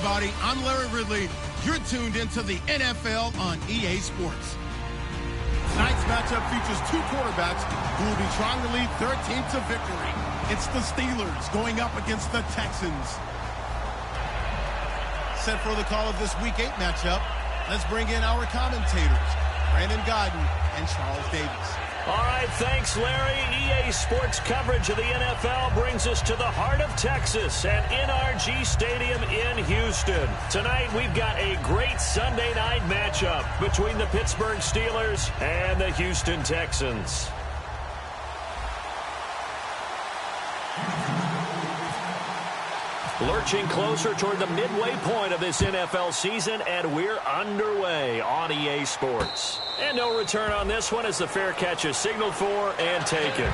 everybody. I'm Larry Ridley. You're tuned into the NFL on EA Sports. Tonight's matchup features two quarterbacks who will be trying to lead their team to victory. It's the Steelers going up against the Texans. Set for the call of this Week 8 matchup, let's bring in our commentators, Brandon Godden and Charles Davis. All right, thanks, Larry. EA Sports coverage of the NFL brings us to the heart of Texas at NRG Stadium in Houston. Tonight, we've got a great Sunday night matchup between the Pittsburgh Steelers and the Houston Texans. Lurching closer toward the midway point of this NFL season, and we're underway on EA Sports. And no return on this one as the fair catch is signaled for and taken.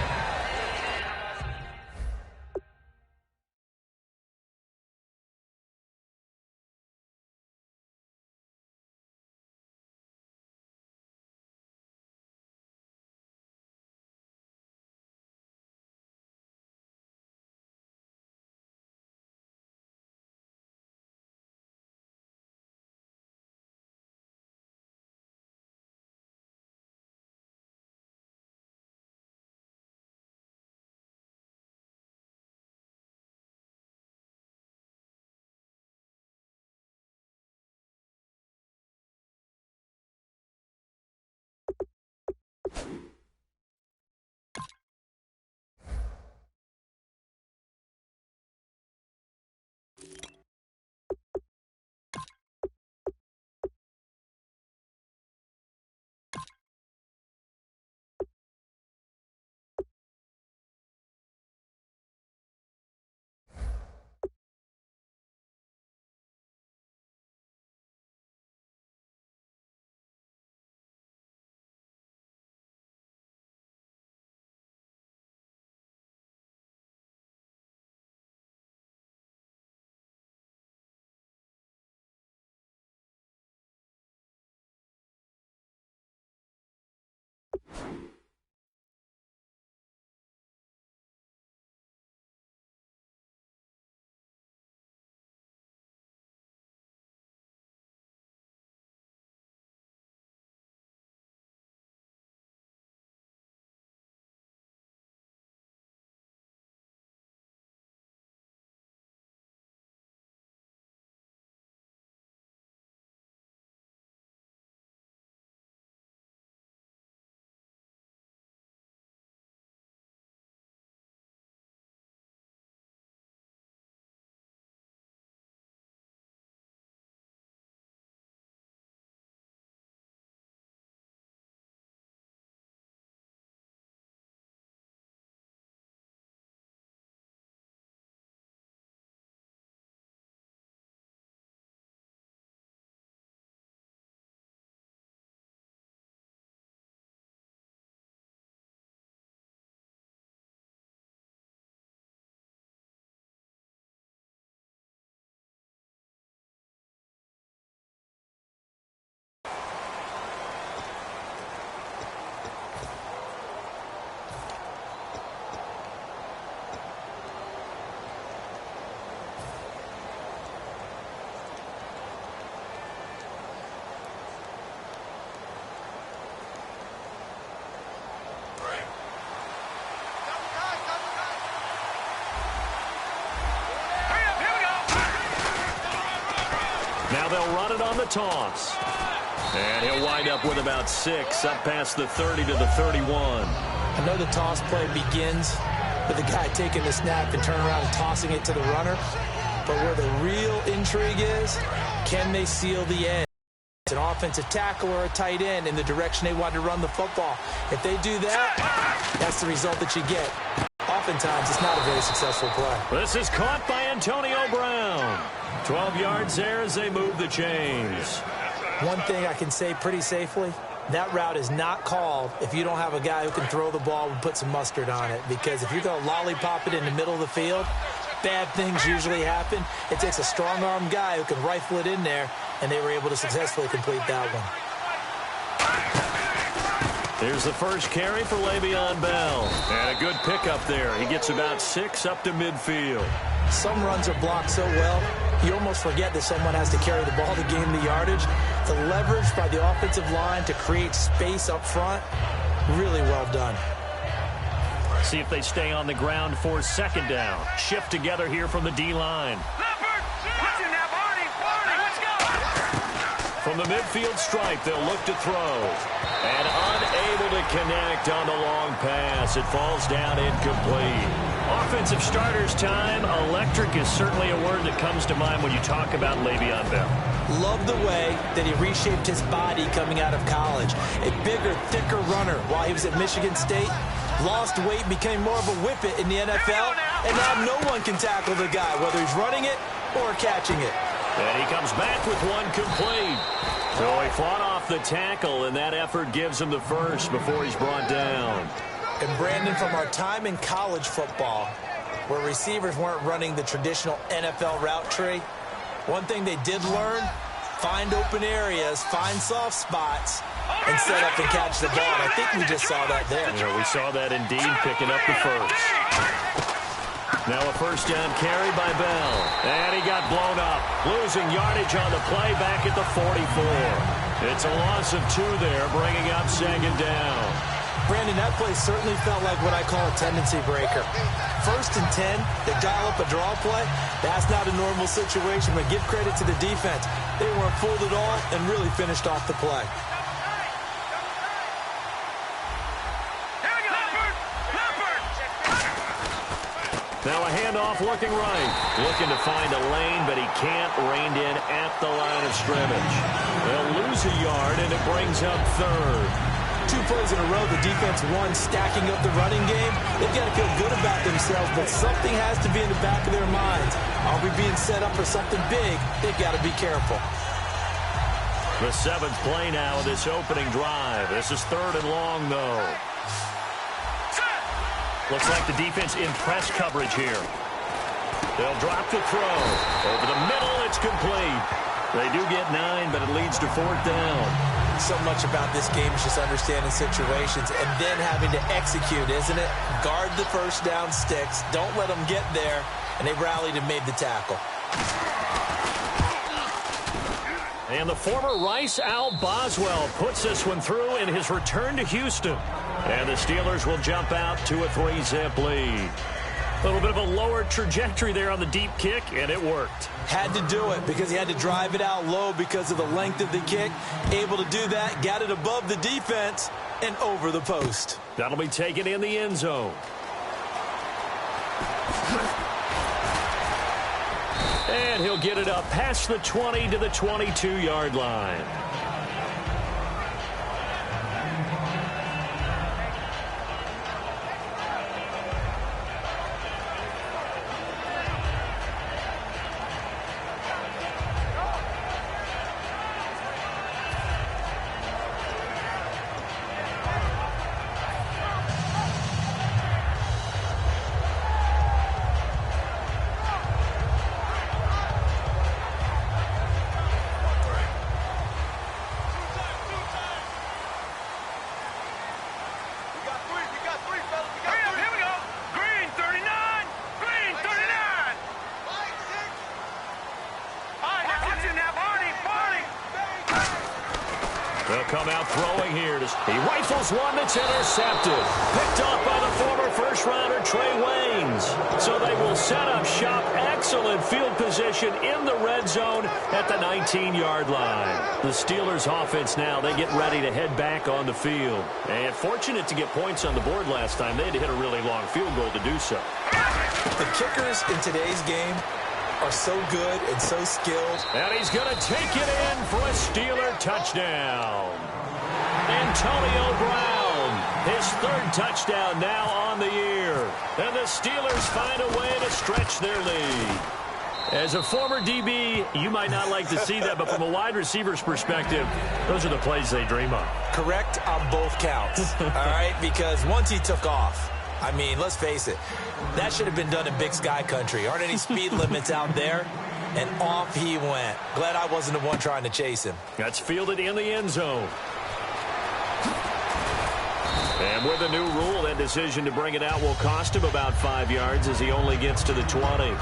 Now they'll run it on the toss. And he'll wind up with about 6, up past the 30 to the 31. I know the toss play begins with the guy taking the snap and turning around and tossing it to the runner. But where the real intrigue is, can they seal the edge? It's an offensive tackle or a tight end in the direction they want to run the football. If they do that, that's the result that you get. Oftentimes, it's not a very successful play. This is caught by Antonio Brown. 12 yards there as they move the chains. One thing I can say pretty safely, that route is not called if you don't have a guy who can throw the ball and put some mustard on it. Because if you're going to lollipop it in the middle of the field, bad things usually happen. It takes a strong-armed guy who can rifle it in there, and they were able to successfully complete that one. Here's the first carry for Le'Veon Bell. And a good pickup there. He gets about 6 up to midfield. Some runs are blocked so well, you almost forget that someone has to carry the ball to gain the yardage. The leverage by the offensive line to create space up front, really well done. See if they stay on the ground for second down. Shift together here from the D-line. From the midfield stripe, they'll look to throw. And unable to connect on the long pass. It falls down incomplete. Offensive starters time. Electric is certainly a word that comes to mind when you talk about Le'Veon Bell. Love the way that he reshaped his body coming out of college. A bigger, thicker runner while he was at Michigan State. Lost weight, became more of a whippet in the NFL. And now no one can tackle the guy, whether he's running it or catching it. And he comes back with one complete. So he fought off the tackle, and that effort gives him the first before he's brought down. And Brandon, from our time in college football, where receivers weren't running the traditional NFL route tree, one thing they did learn, find open areas, find soft spots, and set up and catch the ball. And I think we just saw that there. Yeah, we saw that indeed, picking up the first. Now a first down carry by Bell. And he got blown up. Losing yardage on the play back at the 44. It's a loss of 2 there, bringing up second down. Brandon, that play certainly felt like what I call a tendency breaker. 1st and 10, they dial up a draw play. That's not a normal situation, but give credit to the defense. They weren't fooled at all and really finished off the play. Now a handoff looking right. Looking to find a lane, but he can't. Reined in at the line of scrimmage. They'll lose a yard, and it brings up 3rd. 2 plays in a row, the defense won, stacking up the running game. They've got to feel good about themselves, but something has to be in the back of their minds. Are we being set up for something big? They've got to be careful. The 7th play now of this opening drive. This is 3rd and long, though. Looks like the defense in press coverage here. They'll drop the throw. Over the middle, it's complete. They do get 9, but it leads to 4th down. So much about this game is just understanding situations and then having to execute, isn't it? Guard the first down sticks. Don't let them get there. And they rallied and made the tackle. And the former Rice Al Boswell puts this one through in his return to Houston. And the Steelers will jump out to a 3-zip lead. A little bit of a lower trajectory there on the deep kick, and it worked. Had to do it because he had to drive it out low because of the length of the kick. Able to do that, got it above the defense and over the post. That'll be taken in the end zone. And he'll get it up past the 20 to the 22-yard line. They'll come out throwing here. He rifles one that's intercepted. Picked off by the former first-rounder Trey Waynes. So they will set up shop. Excellent field position in the red zone at the 19-yard line. The Steelers' offense now, they get ready to head back on the field. And fortunate to get points on the board last time. They had to hit a really long field goal to do so. The kickers in today's game are so good and so skilled. And he's going to take it in for a Steeler touchdown. Antonio Brown, his 3rd touchdown now on the year. And the Steelers find a way to stretch their lead. As a former DB, you might not like to see that, but from a wide receiver's perspective, those are the plays they dream of. Correct on both counts, all right? Because once he took off, I mean, let's face it, that should have been done in Big Sky country. Aren't any speed limits out there? And off he went. Glad I wasn't the one trying to chase him. That's fielded in the end zone. And with a new rule, that decision to bring it out will cost him about 5 yards as he only gets to the 20.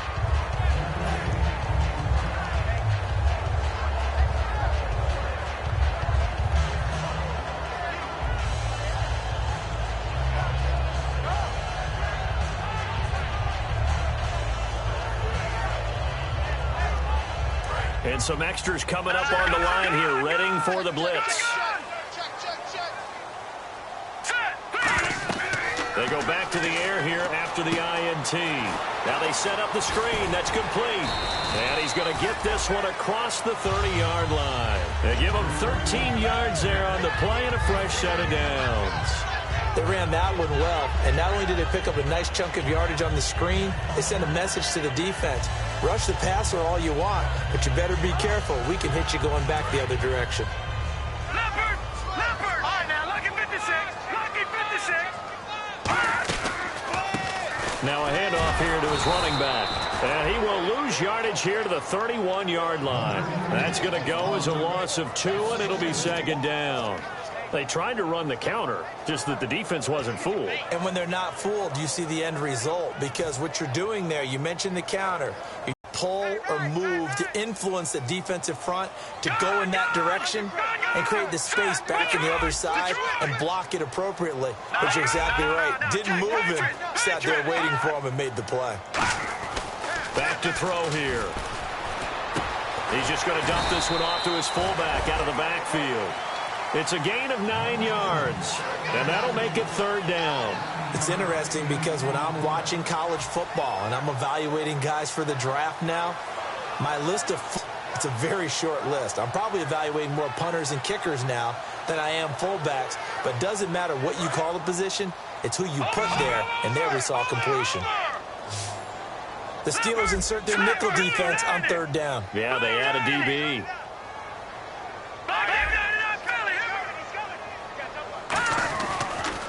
And some extras coming up on the line here, readying for the blitz. They go back to the air here after the INT. Now they set up the screen. That's complete. And he's going to get this one across the 30-yard line. They give him 13 yards there on the play and a fresh set of downs. They ran that one well, and not only did they pick up a nice chunk of yardage on the screen, they sent a message to the defense. Rush the passer all you want, but you better be careful. We can hit you going back the other direction. Leopard! Leopard! All right, now, lucky 56. Lucky 56. Now a handoff here to his running back. And he will lose yardage here to the 31-yard line. That's going to go as a loss of 2, and it'll be second down. They tried to run the counter, just that the defense wasn't fooled. And when they're not fooled, you see the end result. Because what you're doing there, you mentioned the counter. You pull or move to influence the defensive front to go in that direction and create the space back in the other side and block it appropriately. But you're exactly right. Didn't move him, sat there waiting for him and made the play. Back to throw here. He's just going to dump this one off to his fullback out of the backfield. It's a gain of 9 yards, and that'll make it third down. It's interesting because when I'm watching college football and I'm evaluating guys for the draft now, my list of it's a very short list. I'm probably evaluating more punters and kickers now than I am fullbacks, but it doesn't matter what you call the position, it's who you put there, and there we saw completion. The Steelers insert their nickel defense on third down. Yeah, they add a DB.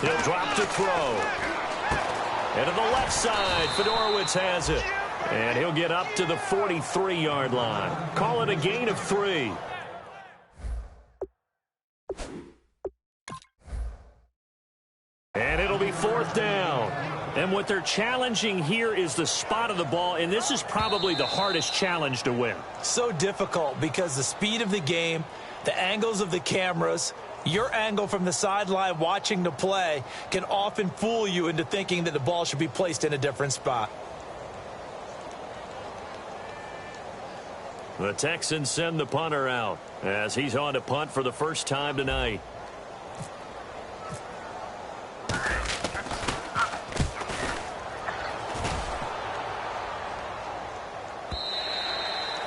He'll drop to throw. And to the left side, Fedorowicz has it. And he'll get up to the 43-yard line. Call it a gain of 3. And it'll be fourth down. And what they're challenging here is the spot of the ball, and this is probably the hardest challenge to win. So difficult because the speed of the game, the angles of the cameras, your angle from the sideline watching the play can often fool you into thinking that the ball should be placed in a different spot. The Texans send the punter out as he's on to punt for the first time tonight.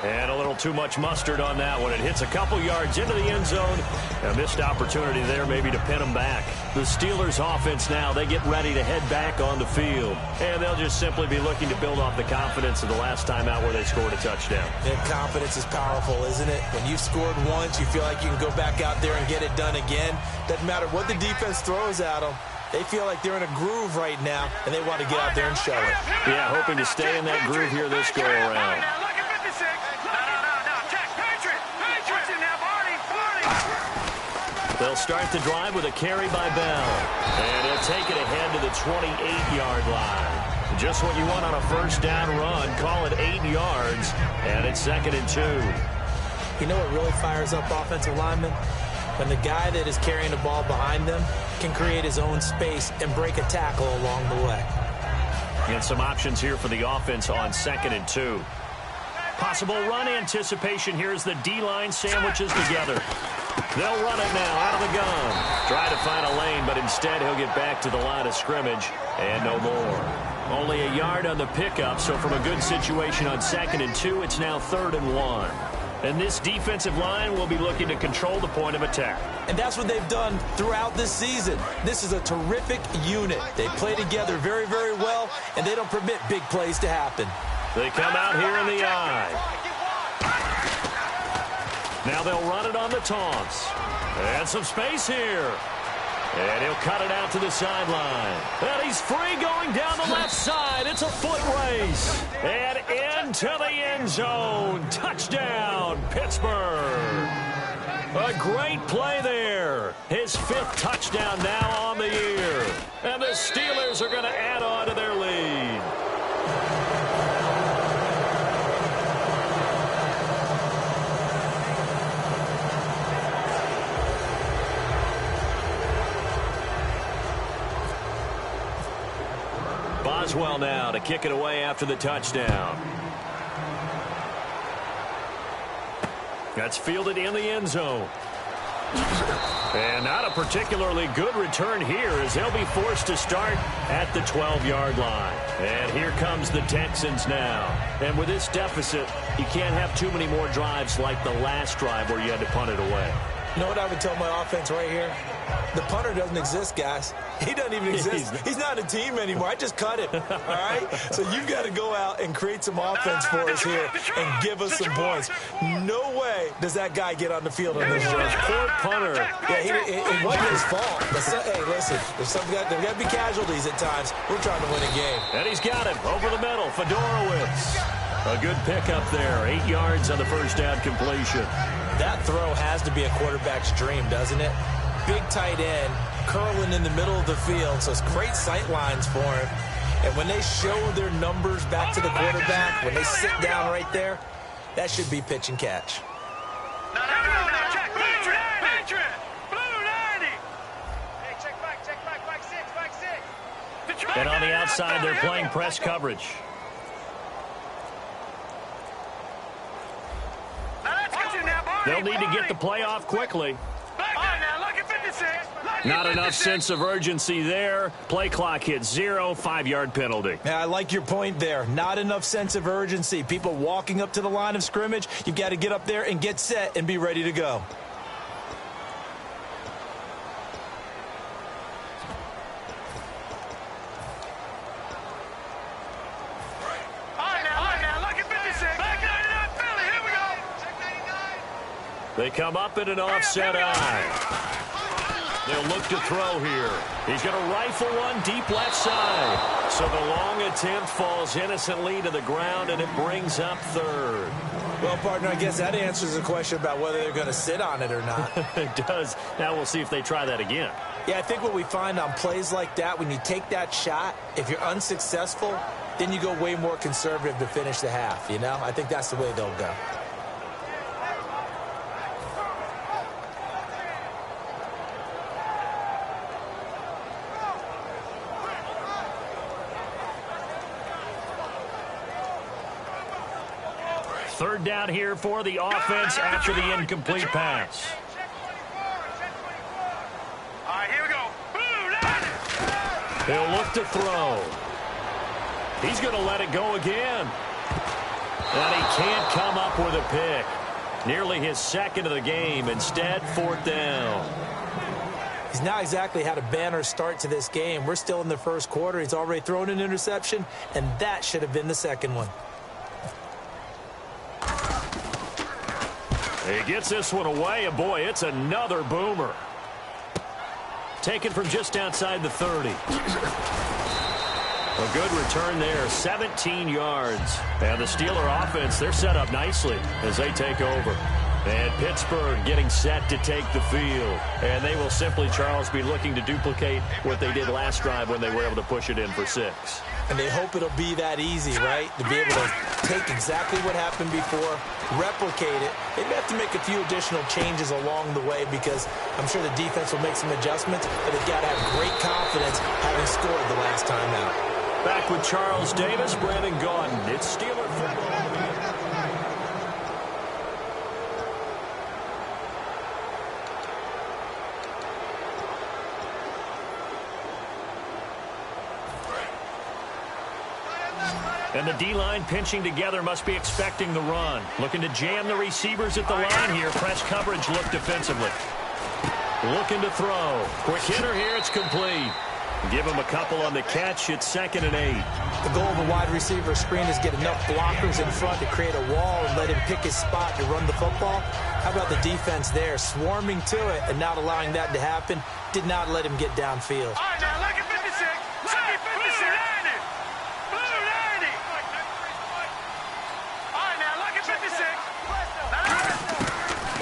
And a little too much mustard on that one. It hits a couple yards into the end zone. A missed opportunity there maybe to pin them back. The Steelers offense now, they get ready to head back on the field. And they'll just simply be looking to build off the confidence of the last time out where they scored a touchdown. And confidence is powerful, isn't it? When you've scored once, you feel like you can go back out there and get it done again. Doesn't matter what the defense throws at them. They feel like they're in a groove right now, and they want to get out there and show it. Yeah, hoping to stay in that groove here this go-around. They'll start the drive with a carry by Bell. And he'll take it ahead to the 28-yard line. Just what you want on a first down run. Call it 8 yards. And it's 2nd and 2. You know what really fires up offensive linemen? When the guy that is carrying the ball behind them can create his own space and break a tackle along the way. And some options here for the offense on 2nd and 2. Possible run anticipation here as the D-line sandwiches together. They'll run it now out of the gun. Try to find a lane, but instead he'll get back to the line of scrimmage and no more. Only a yard on the pickup, so from a good situation on 2nd and 2, it's now 3rd and 1. And this defensive line will be looking to control the point of attack. And that's what they've done throughout this season. This is a terrific unit. They play together very, very well, and they don't permit big plays to happen. They come out here in the eye. Now they'll run it on the taunts. And some space here. And he'll cut it out to the sideline. And he's free going down the left side. It's a foot race. And into the end zone. Touchdown, Pittsburgh. A great play there. His 5th touchdown now on the year. And the Steelers are going to add on to their lead. Boswell now to kick it away after the touchdown. That's fielded in the end zone. And not a particularly good return here as they'll be forced to start at the 12-yard line. And here comes the Texans now. And with this deficit, you can't have too many more drives like the last drive where you had to punt it away. You know what I would tell my offense right here? The punter doesn't exist, guys. He doesn't even exist. He's not a team anymore. I just cut him, all right? So you've got to go out and create some offense for us here and give us some points. No way does that guy get on the field on this drive. Poor punter. Yeah, it wasn't his fault. But hey, listen, there's got to be casualties at times. We're trying to win a game. And he's got him over the middle. Fedorowicz. A good pickup there. 8 yards on the first down completion. That throw has to be a quarterback's dream, doesn't it? Big tight end, curling in the middle of the field, so it's great sight lines for him. And when they show their numbers back to the quarterback, when they sit down right there, that should be pitch and catch. Check, Blue 90. Hey, check back 6. And on the outside, they're playing press coverage. They'll need to get the play off quickly. Not enough sense of urgency there. Play clock hits 0, 5-yard penalty. Yeah, I like your point there. Not enough sense of urgency. People walking up to the line of scrimmage, you've got to get up there and get set and be ready to go. They come up in an offset eye. They'll look to throw here. He's going to rifle one deep left side. So the long attempt falls innocently to the ground, and it brings up third. Well, partner, I guess that answers the question about whether they're going to sit on it or not. It does. Now we'll see if they try that again. Yeah, I think what we find on plays like that, when you take that shot, if you're unsuccessful, then you go way more conservative to finish the half, you know? I think that's the way they'll go. Third down here for the offense after the incomplete pass. All right, here we go. He'll look to throw. He's going to let it go again. And he can't come up with a pick. Nearly his second of the game. Instead, fourth down. He's not exactly had a banner start to this game. We're still in the first quarter. He's already thrown an interception, and that should have been the second one. He gets this one away, and boy, it's another boomer. Taken from just outside the 30. A good return there, 17 yards. And the Steeler offense, they're set up nicely as they take over. And Pittsburgh getting set to take the field. And they will simply, Charles, be looking to duplicate what they did last drive when they were able to push it in for 6. And they hope it'll be that easy, right? To be able to take exactly what happened before, replicate it. They may have to make a few additional changes along the way because I'm sure the defense will make some adjustments, but they've got to have great confidence having scored the last time out. Back with Charles Davis, Brandon Gaudin. It's Steeler football. And the D-line pinching together must be expecting the run. Looking to jam the receivers at the line here. Press coverage look defensively. Looking to throw. Quick hitter here. It's complete. Give him a couple on the catch. It's 2nd and 8. The goal of a wide receiver screen is get enough blockers in front to create a wall and let him pick his spot to run the football. How about the defense there, swarming to it and not allowing that to happen? Did not let him get downfield. All right, now look at 56. Look at 56. Blue 90. All right, now look at 56.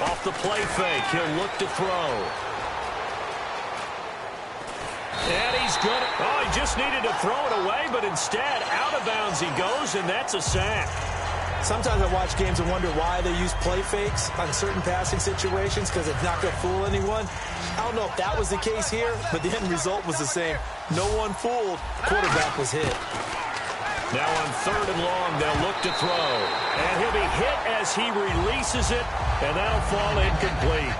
Off the play fake, he'll look to throw. And he's good. Oh, he just needed to throw it away, but instead, out of bounds he goes, and that's a sack. Sometimes I watch games and wonder why they use play fakes on certain passing situations because it's not going to fool anyone. I don't know if that was the case here, but the end result was the same. No one fooled. Quarterback was hit. Now on 3rd and long, they'll look to throw. And he'll be hit as he releases it And that'll fall incomplete.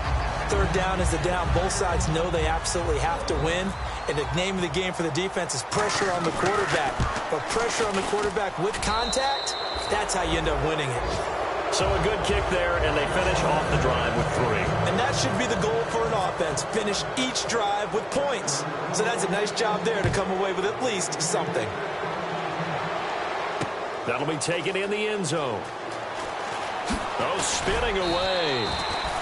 Third down is the down. Both sides know they absolutely have to win. And the name of the game for the defense is pressure on the quarterback. But pressure on the quarterback with contact, that's how you end up winning it. So a good kick there, and they finish off the drive with 3. And that should be the goal for an offense. Finish each drive with points. So that's a nice job there to come away with at least something. That'll be taken in the end zone. Oh, spinning away.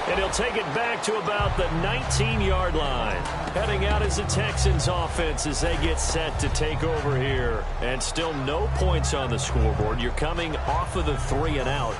And he'll take it back to about the 19-yard line. Heading out is the Texans offense as they get set to take over here. And still no points on the scoreboard. You're coming off of the 3 and out.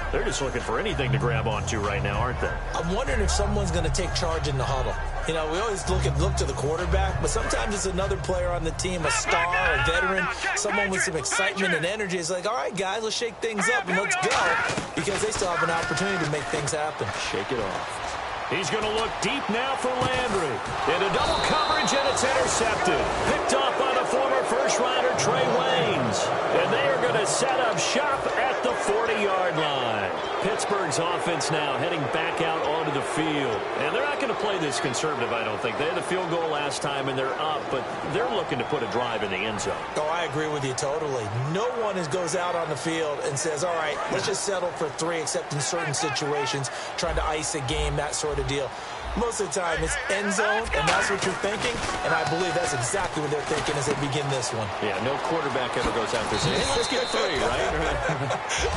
They're just looking for anything to grab onto right now, aren't they? I'm wondering if someone's going to take charge in the huddle. You know, we always look to the quarterback, but sometimes it's another player on the team, a star, a veteran, someone with some excitement and energy. It's like, all right, guys, let's shake things up and let's go, because they still have an opportunity to make things happen. Shake it off. He's going to look deep now for Landry. Into double coverage, and it's intercepted. Picked off by the former first-rounder Trey Waynes. And they are going to set up shop at the 40-yard line. Pittsburgh's offense now heading back out onto the field. And they're not going to play this conservative, I don't think. They had the field goal last time, and they're up, but they're looking to put a drive in the end zone. Oh, I agree with you totally. No one goes out on the field and says, all right, let's just settle for 3, except in certain situations, trying to ice a game, that sort of deal. Most of the time, it's end zone, and that's what you're thinking, and I believe that's exactly what they're thinking as they begin this one. Yeah, no quarterback ever goes out there saying, hey, let's get 3, right?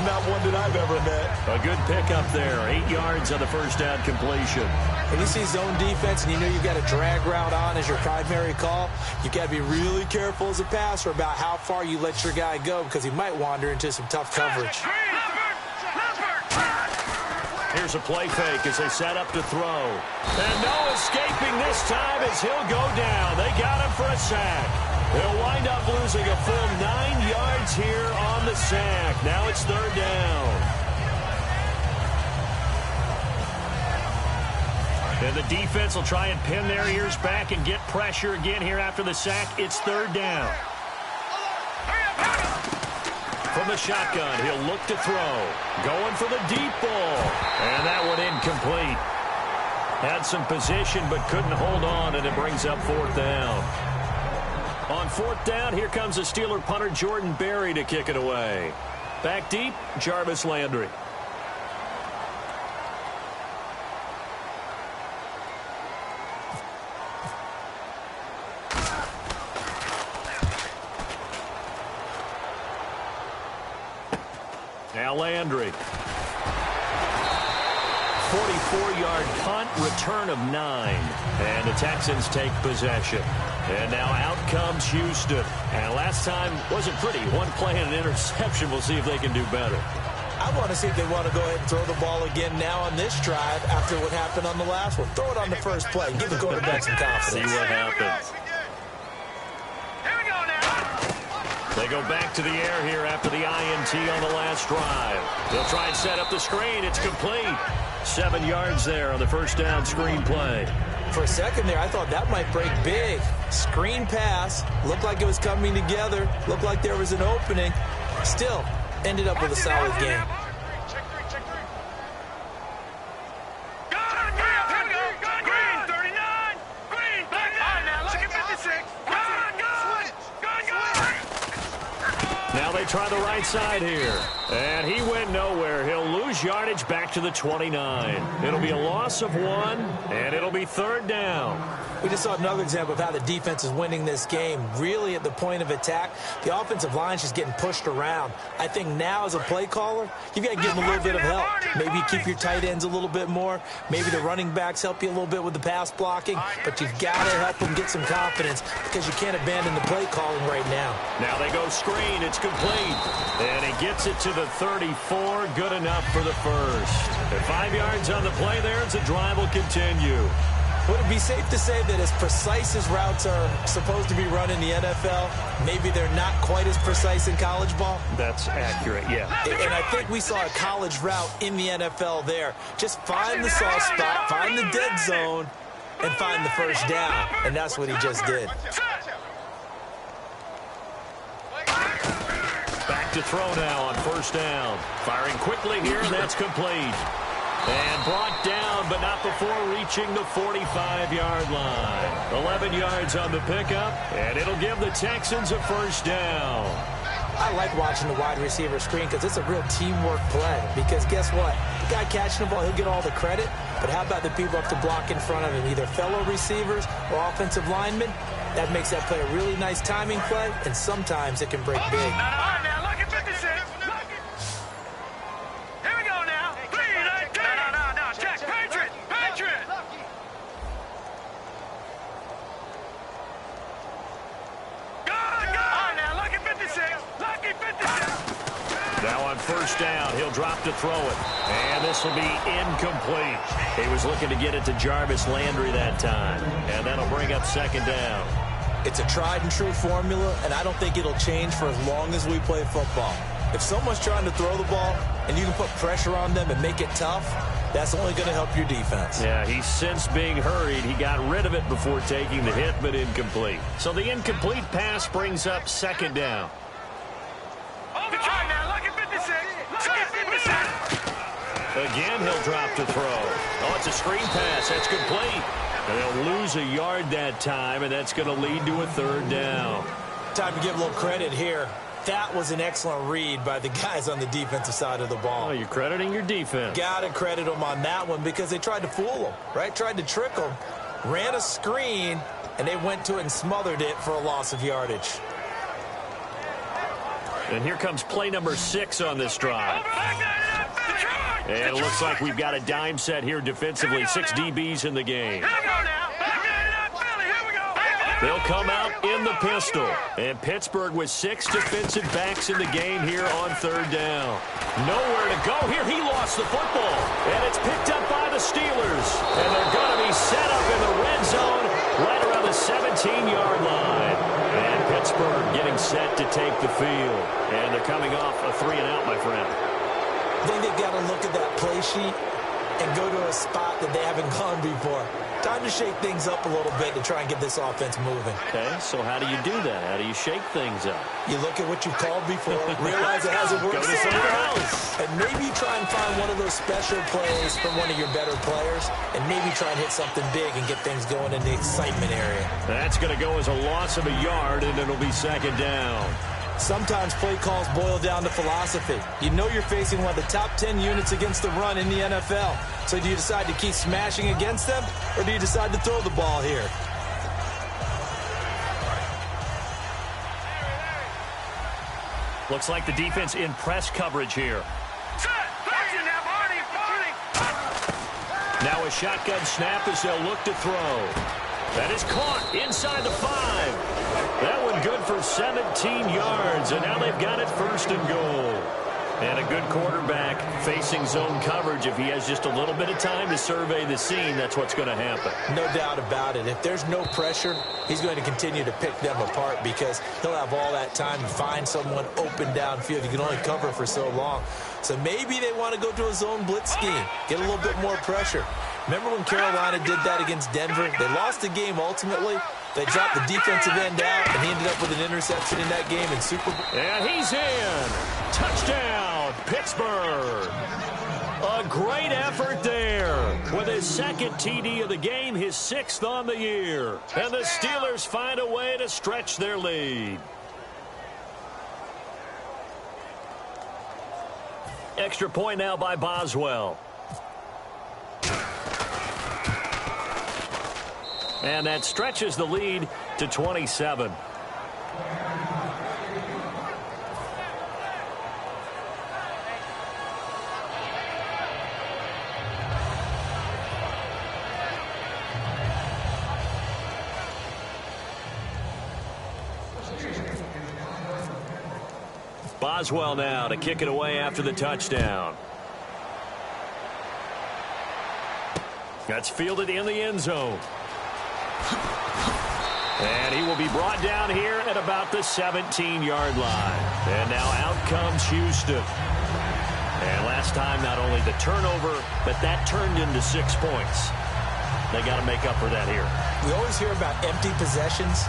Not one that I've ever met. A good pickup there, 8 yards on the first down completion. When you see zone defense and you know you've got a drag route on as your primary call, you've got to be really careful as a passer about how far you let your guy go, because he might wander into some tough coverage. Here's a play fake as they set up to throw. And no escaping this time as he'll go down. They got him for a sack. They'll wind up losing a full 9 yards here on the sack. Now it's third down. And the defense will try and pin their ears back and get pressure again here after the sack. It's third down. From the shotgun, he'll look to throw. Going for the deep ball. And that one incomplete. Had some position but couldn't hold on, and it brings up fourth down. On fourth down, here comes the Steeler punter Jordan Berry to kick it away. Back deep, Jarvis Landry. Now Landry. 44-yard punt, return of 9. And the Texans take possession. And now out comes Houston. And last time wasn't pretty. One play and an interception. We'll see if they can do better. I want to see if they want to go ahead and throw the ball again now on this drive after what happened on the last one. Throw it on the first play. Give the quarterback some confidence. See what happens. They go back to the air here after the INT on the last drive. They'll try and set up the screen. It's complete. 7 yards there on the first down screen play. For a second there, I thought that might break big. Screen pass. Looked like it was coming together. Looked like there was an opening. Still, ended up with a solid game. Now they try the right side here. And he went nowhere. He'll lose yardage back to the 29. It'll be a loss of 1, and it'll be third down. We just saw another example of how the defense is winning this game. Really at the point of attack, the offensive line is just getting pushed around. I think now as a play caller, you've got to give them a little bit of help. Maybe you keep your tight ends a little bit more. Maybe the running backs help you a little bit with the pass blocking. But you've got to help them get some confidence because you can't abandon the play calling right now. Now they go screen. It's complete. And he gets it to the 34. Good enough for the first. At 5 yards on the play there, the drive will continue. Would it be safe to say that as precise as routes are supposed to be run in the NFL, maybe they're not quite as precise in college ball? That's accurate, yeah. And I think we saw a college route in the NFL there. Just find the soft spot, find the dead zone, and find the first down. And that's what he just did. Back to throw now on first down. Firing quickly here, and that's complete. And brought down, but not before reaching the 45-yard line. 11 yards on the pickup, and it'll give the Texans a first down. I like watching the wide receiver screen because it's a real teamwork play. Because guess what? The guy catching the ball, he'll get all the credit. But how about the people up to block in front of him, either fellow receivers or offensive linemen? That makes that play a really nice timing play, and sometimes it can break big. Now, look at 56. Here we go now. 3, 19. No. Check. Patriot. Go. All right, now, look at 56. Lucky 56. Now on first down, he'll drop to throw it. And this will be incomplete. He was looking to get it to Jarvis Landry that time. And that'll bring up second down. It's a tried-and-true formula, and I don't think it'll change for as long as we play football. If someone's trying to throw the ball and you can put pressure on them and make it tough, that's only going to help your defense. Yeah, he's since being hurried. He got rid of it before taking the hit, but incomplete. So the incomplete pass brings up second down. All right, now, look at 56. Look at 56. Again, he'll drop to throw. Oh, it's a screen pass. That's complete. And they'll lose a yard that time, and that's going to lead to a third down. Time to give a little credit here. That was an excellent read by the guys on the defensive side of the ball. Oh, you're crediting your defense. Got to credit them on that one because they tried to fool them, right? Tried to trick them, ran a screen, and they went to it and smothered it for a loss of yardage. And here comes play number 6 on this drive. And it looks like we've got a dime set here defensively. 6 DBs in the game. They'll come out in the pistol. And Pittsburgh with 6 defensive backs in the game here on third down. Nowhere to go here. He lost the football. And it's picked up by the Steelers. And they're going to be set up in the red zone right around the 17-yard line. And Pittsburgh getting set to take the field. And they're coming off a 3-and-out, my friend. I think they've got to look at that play sheet and go to a spot that they haven't gone before. Time to shake things up a little bit to try and get this offense moving. Okay, so how do you do that? How do you shake things up? You look at what you've called before, realize it hasn't worked somewhere else, and maybe try and find one of those special plays from one of your better players, and maybe try and hit something big and get things going in the excitement area. That's going to go as a loss of a yard, and it'll be second down. Sometimes play calls boil down to philosophy. You know you're facing one of the top 10 units against the run in the NFL. So do you decide to keep smashing against them, or do you decide to throw the ball here? Looks like the defense in press coverage here. Now a shotgun snap as they'll look to throw. That is caught inside the 5. That one good for 17 yards, and now they've got it first and goal. And a good quarterback facing zone coverage. If he has just a little bit of time to survey the scene, that's what's going to happen. No doubt about it. If there's no pressure, he's going to continue to pick them apart because he'll have all that time to find someone open downfield. You can only cover for so long. So maybe they want to go to a zone blitz scheme, get a little bit more pressure. Remember when Carolina did that against Denver? They lost the game ultimately. They dropped the defensive end out, and he ended up with an interception in that game in Super Bowl. And he's in. Touchdown, Pittsburgh. A great effort there. With his second TD of the game, his 6th on the year. And the Steelers find a way to stretch their lead. Extra point now by Boswell. And that stretches the lead to 27. Boswell now to kick it away after the touchdown. That's fielded in the end zone. And he will be brought down here at about the 17-yard line. And now out comes Houston. And last time, not only the turnover, but that turned into 6 points. They got to make up for that here. We always hear about empty possessions,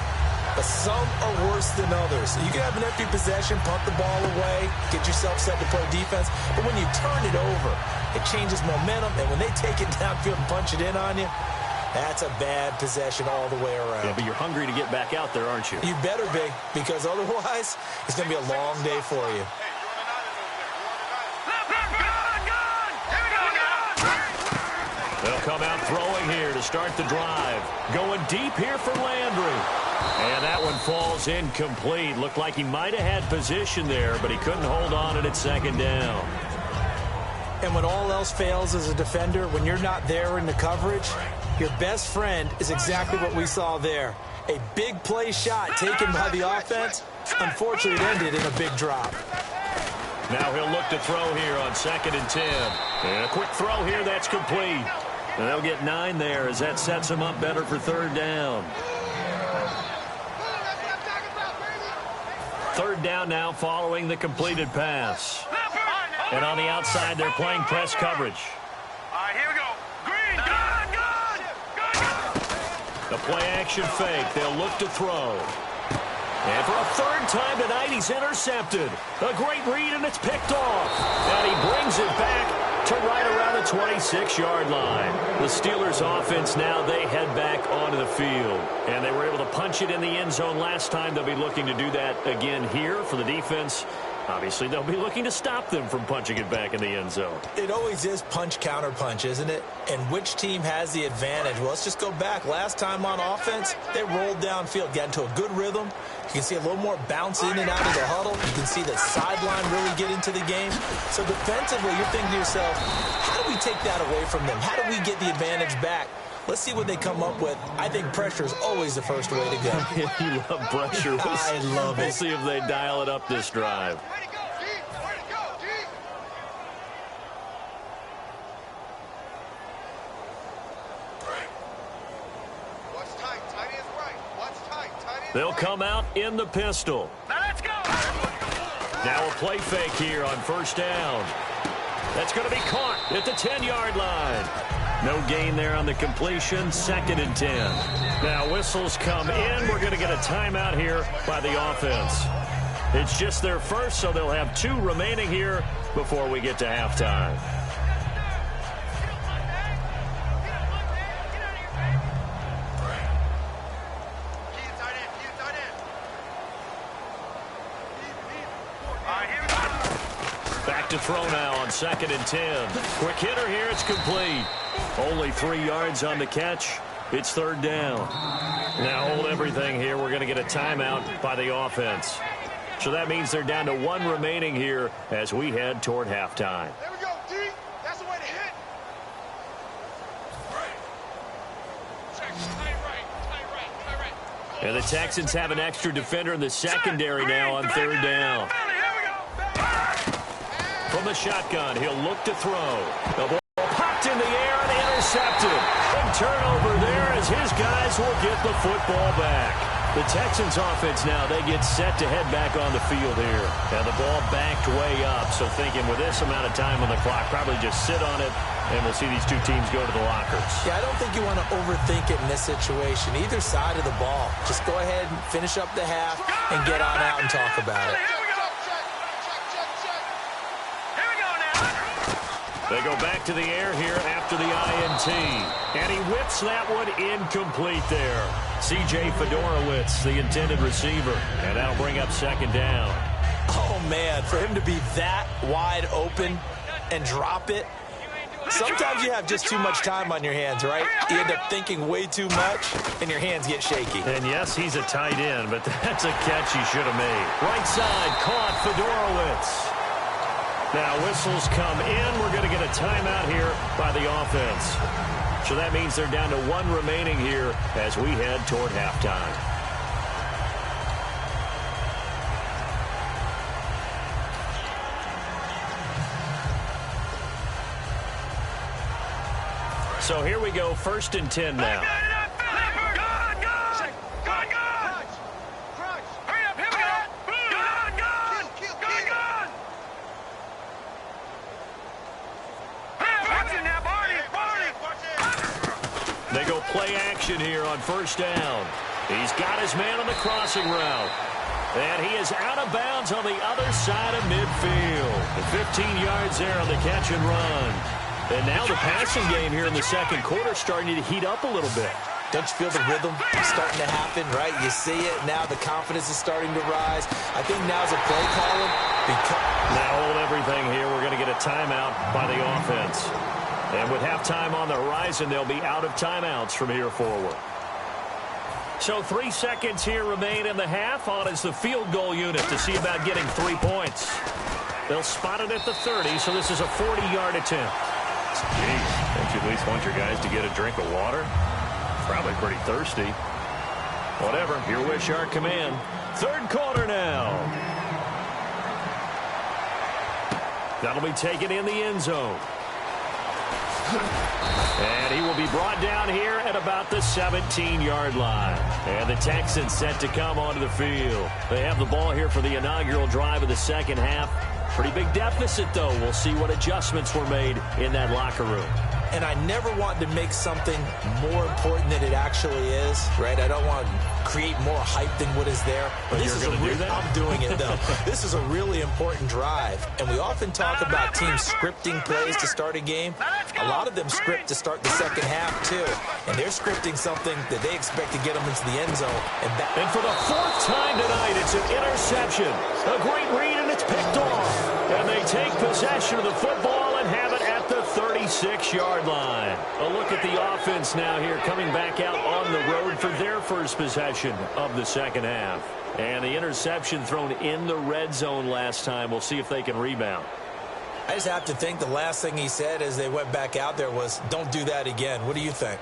but some are worse than others. You can have an empty possession, punt the ball away, get yourself set to play defense, but when you turn it over, It changes momentum, and when they take it downfield and punch it in on you, that's a bad possession all the way around. Yeah, but you're hungry to get back out there, aren't you? You better be, because otherwise it's going to be a long day for you. They'll come out throwing here to start the drive. Going deep here for Landry. And that one falls incomplete. Looked like he might have had position there, but he couldn't hold on at second down. And when all else fails as a defender, when you're not there in the coverage, your best friend is exactly what we saw there. A big play shot taken by the offense. Unfortunately, it ended in a big drop. Now he'll look to throw here on 2nd and 10. And a quick throw here, that's complete. And they'll get 9 there as that sets them up better for 3rd down. 3rd down now following the completed pass. And on the outside, they're playing press coverage. All right, here we go. Green, good. The play action fake. They'll look to throw. And for a 3rd time tonight, he's intercepted. A great read, and it's picked off. And he brings it back to right around the 26-yard line. The Steelers' offense now, they head back onto the field. And they were able to punch it in the end zone last time. They'll be looking to do that again here for the defense. Obviously, they'll be looking to stop them from punching it back in the end zone. It always is punch-counter-punch, isn't it? And which team has the advantage? Well, let's just go back. Last time on offense, they rolled downfield, got into a good rhythm. You can see a little more bounce in and out of the huddle. You can see the sideline really get into the game. So defensively, you're thinking to yourself, how do we take that away from them? How do we get the advantage back? Let's see what they come up with. I think pressure is always the first way to go. You love pressure. I love it. We'll see if they dial it up this drive. They'll come out in the pistol. Now let's go. Now a play fake here on 1st down. That's going to be caught at the 10-yard line. No gain there on the completion. 2nd and 10. Now whistles come in. We're going to get a timeout here by the offense. It's just their first, so they'll have 2 remaining here before we get to halftime. Back to throw now on 2nd and 10. Quick hitter here. It's complete. Only 3 yards on the catch. It's 3rd down. Now hold everything here. We're going to get a timeout by the offense. So that means they're down to 1 remaining here as we head toward halftime. There we go, D. That's the way to hit. And the Texans have an extra defender in the secondary now on 3rd down. From the shotgun, he'll look to throw. The ball popped in the air and intercepted. Big turnover there as his guys will get the football back. The Texans offense now, they get set to head back on the field here. And the ball backed way up, so thinking with this amount of time on the clock, probably just sit on it, and we'll see these 2 teams go to the lockers. Yeah, I don't think you want to overthink it in this situation. Either side of the ball. Just go ahead and finish up the half and get on out and talk about it. They go back to the air here after the INT. And he whips that one incomplete there. C.J. Fedorowicz, the intended receiver. And that'll bring up 2nd down. Oh, man, for him to be that wide open and drop it. Sometimes you have just too much time on your hands, right? You end up thinking way too much, and your hands get shaky. And yes, he's a tight end, but that's a catch he should have made. Right side, caught Fedorowicz. Now whistles come in. We're going to get a timeout here by the offense. So that means they're down to 1 remaining here as we head toward halftime. So here we go, 1st and 10 now. They go play action here on 1st down. He's got his man on the crossing route. And he is out of bounds on the other side of midfield. 15 yards there on the catch and run. And now the passing game here in the second quarter starting to heat up a little bit. Don't you feel the rhythm starting to happen, right? You see it. Now the confidence is starting to rise. I think now's a play calling. Now hold everything here. We're going to get a timeout by the offense. And with halftime on the horizon, they'll be out of timeouts from here forward. So 3 seconds here remain in the half. On is the field goal unit to see about getting 3 points. They'll spot it at the 30, so this is a 40-yard attempt. Geez, don't you at least want your guys to get a drink of water? Probably pretty thirsty. Whatever, your wish, our command. Third quarter now. That'll be taken in the end zone. And he will be brought down here at about the 17-yard line. And the Texans set to come onto the field. They have the ball here for the inaugural drive of the second half. Pretty big deficit, though. We'll see what adjustments were made in that locker room. And I never want to make something more important than it actually is, right? I don't want to create more hype than what is there. But you're going to do that? I'm doing it, though. This is a really important drive. And we often talk about teams scripting plays to start a game. A lot of them script to start the second half, too. And they're scripting something that they expect to get them into the end zone. And for the 4th time tonight, it's an interception. A great read, and it's picked off. And they take possession of the football and have it at the 36-yard line. A look at the offense now here, coming back out on the road for their first possession of the second half. And the interception thrown in the red zone last time. We'll see if they can rebound. I just have to think the last thing he said as they went back out there was, don't do that again. What do you think?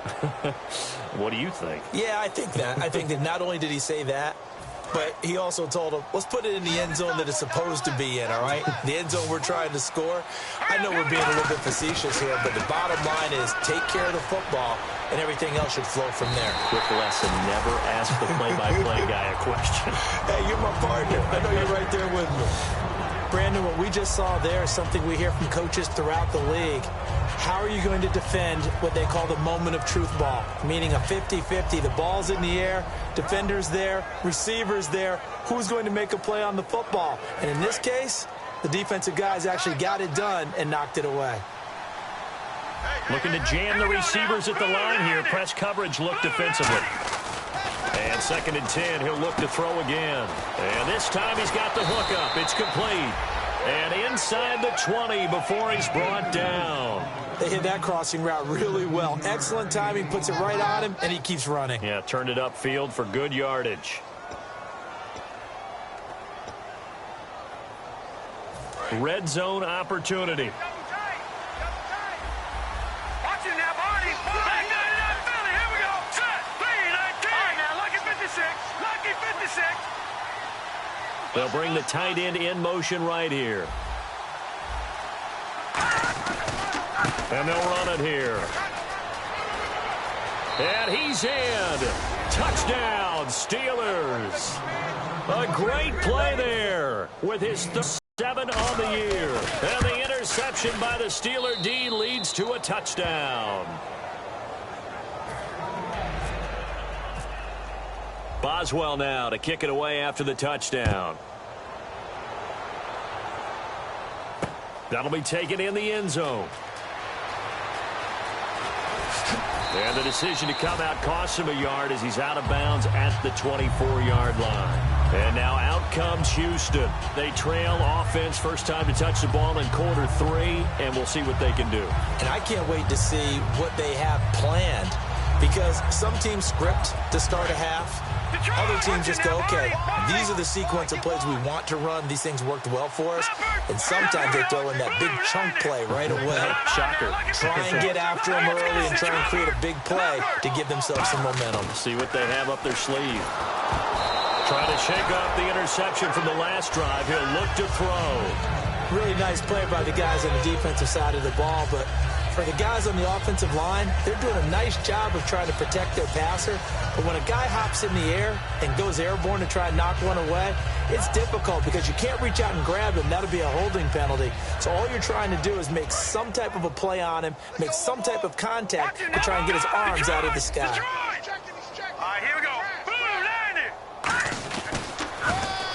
What do you think? Yeah, I think that. I think that not only did he say that, but he also told him, let's put it in the end zone that it's supposed to be in, all right? The end zone we're trying to score. I know we're being a little bit facetious here, but the bottom line is take care of the football, and everything else should flow from there. Quick lesson, never ask the play-by-play guy a question. Hey, you're my partner. I know you're right there with me. Brandon, what we just saw there is something we hear from coaches throughout the league. How are you going to defend what they call the moment of truth ball, meaning a 50-50? The ball's in the air, defender's there, receiver's there. Who's going to make a play on the football? And in this case, the defensive guys actually got it done and knocked it away. Looking to jam the receivers at the line here. Press coverage look defensively. And 2nd and 10, he'll look to throw again. And this time he's got the hook up. It's complete. And inside the 20 before he's brought down. They hit that crossing route really well. Excellent timing, puts it right on him, and he keeps running. Yeah, turned it upfield for good yardage. Red zone opportunity. They'll bring the tight end in motion right here. And they'll run it here. And he's in. Touchdown, Steelers. A great play there with his 7 on the year. And the interception by the Steeler D leads to a touchdown. Boswell now to kick it away after the touchdown. That'll be taken in the end zone. And the decision to come out costs him a yard as he's out of bounds at the 24-yard line. And now out comes Houston. They trail offense, first time to touch the ball in quarter 3, and we'll see what they can do. And I can't wait to see what they have planned, because some teams script to start a half. Other teams just go, okay, these are the sequence of plays we want to run. These things worked well for us. And sometimes they throw in that big chunk play right away. Shocker. Try and get after them early and try and create a big play to give themselves some momentum. See what they have up their sleeve. Trying to shake off the interception from the last drive. He'll look to throw. Really nice play by the guys on the defensive side of the ball, but for the guys on the offensive line, they're doing a nice job of trying to protect their passer. But when a guy hops in the air and goes airborne to try and knock one away, it's difficult because you can't reach out and grab him. That'll be a holding penalty. So all you're trying to do is make some type of a play on him, make some type of contact to try and get his arms out of the sky. All right, here we go. Boom, landed.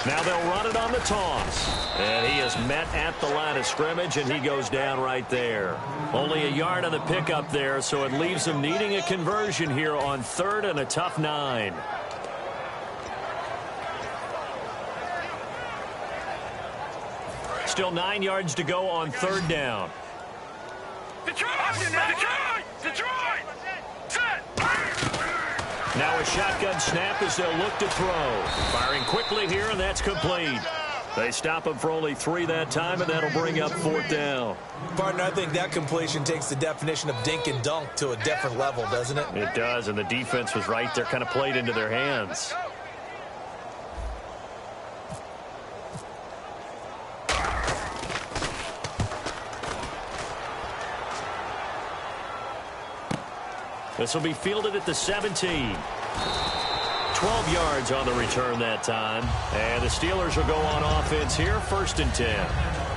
Now they'll run it on the toss. And he is met at the line of scrimmage, and he goes down right there. Only a yard on the pickup there, so it leaves him needing a conversion here on 3rd and a tough 9. Still 9 yards to go on 3rd down. Detroit! Detroit! Detroit! Set! Now a shotgun snap as they'll look to throw. Firing quickly here, and that's complete. They stop him for only 3 that time, and that'll bring up 4th down. Partner, I think that completion takes the definition of dink and dunk to a different level, doesn't it? It does, and the defense was right there, kind of played into their hands. This will be fielded at the 17. 12 yards on the return that time. And the Steelers will go on offense here, 1st and 10.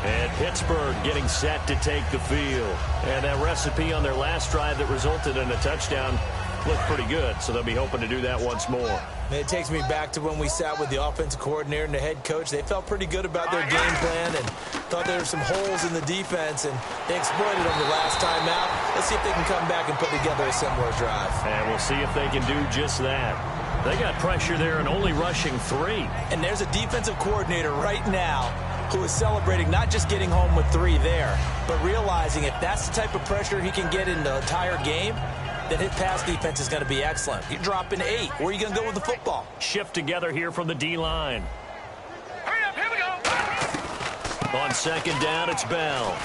And Pittsburgh getting set to take the field. And that recipe on their last drive that resulted in a touchdown looked pretty good, so they'll be hoping to do that once more. It takes me back to when we sat with the offensive coordinator and the head coach. They felt pretty good about their game plan and thought there were some holes in the defense, and they exploited them the last time out. Let's see if they can come back and put together a similar drive. And we'll see if they can do just that. They got pressure there and only rushing 3. And there's a defensive coordinator right now who is celebrating not just getting home with 3 there, but realizing if that's the type of pressure he can get in the entire game, then his pass defense is going to be excellent. You're dropping 8. Where are you going to go with the football? Shift together here from the D-line. Hurry up, here we go. On 2nd down, it's Bell.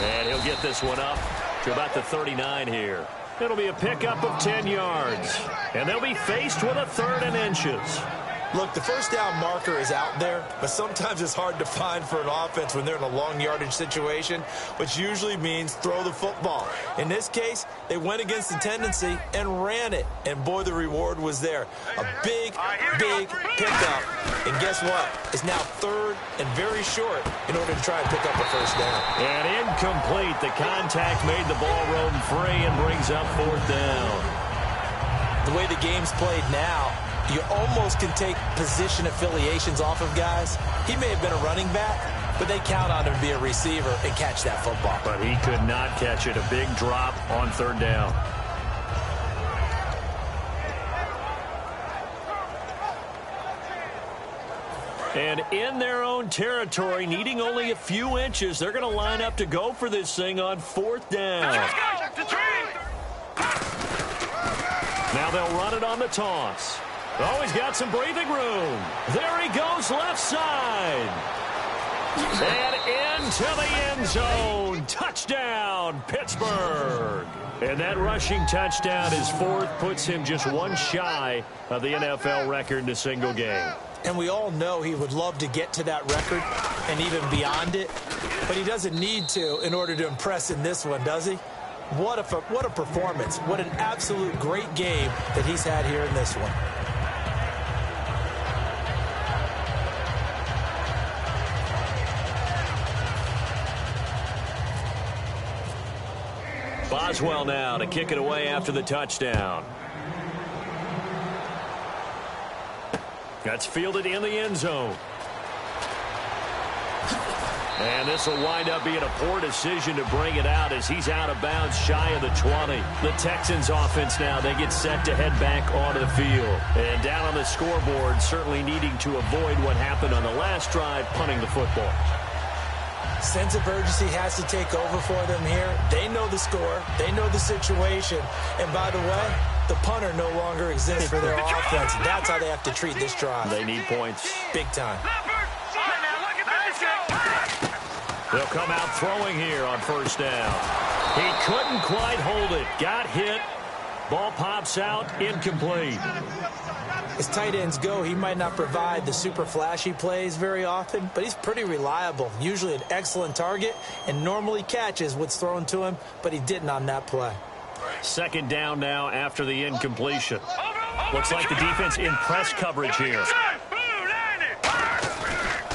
And he'll get this one up to about the 39 here. It'll be a pickup of 10 yards. And they'll be faced with a 3rd and inches. Look, the 1st down marker is out there, but sometimes it's hard to find for an offense when they're in a long yardage situation, which usually means throw the football. In this case, they went against the tendency and ran it, and boy, the reward was there. A big, big pickup, and guess what? It's now 3rd and very short in order to try and pick up a 1st down. And incomplete. The contact made the ball roam free and brings up 4th down. The way the game's played now, you almost can take position affiliations off of guys. He may have been a running back, but they count on him to be a receiver and catch that football. But he could not catch it. A big drop on 3rd down. And in their own territory, needing only a few inches, they're going to line up to go for this thing on 4th down. Let's go. Detroit! Now they'll run it on the toss. Oh, he's got some breathing room. There he goes left side. And into the end zone. Touchdown, Pittsburgh. And that rushing touchdown is 4th, puts him just 1 shy of the NFL record in a single game. And we all know he would love to get to that record and even beyond it, but he doesn't need to in order to impress in this one, does he? What a performance. What an absolute great game that he's had here in this one. Boswell now to kick it away after the touchdown. That's fielded in the end zone. And this will wind up being a poor decision to bring it out as he's out of bounds shy of the 20. The Texans offense now, they get set to head back onto the field. And down on the scoreboard, certainly needing to avoid what happened on the last drive, punting the football. Sense of urgency has to take over for them here. They know the score. They know the situation. And by the way, the punter no longer exists for their offense. That's how they have to treat this drive. They need points. Big time. They'll come out throwing here on 1st down. He couldn't quite hold it. Got hit. Ball pops out. Incomplete. As tight ends go, he might not provide the super flashy plays very often, but he's pretty reliable. Usually an excellent target and normally catches what's thrown to him, but he didn't on that play. 2nd down now after the incompletion. Looks like the defense in press coverage here.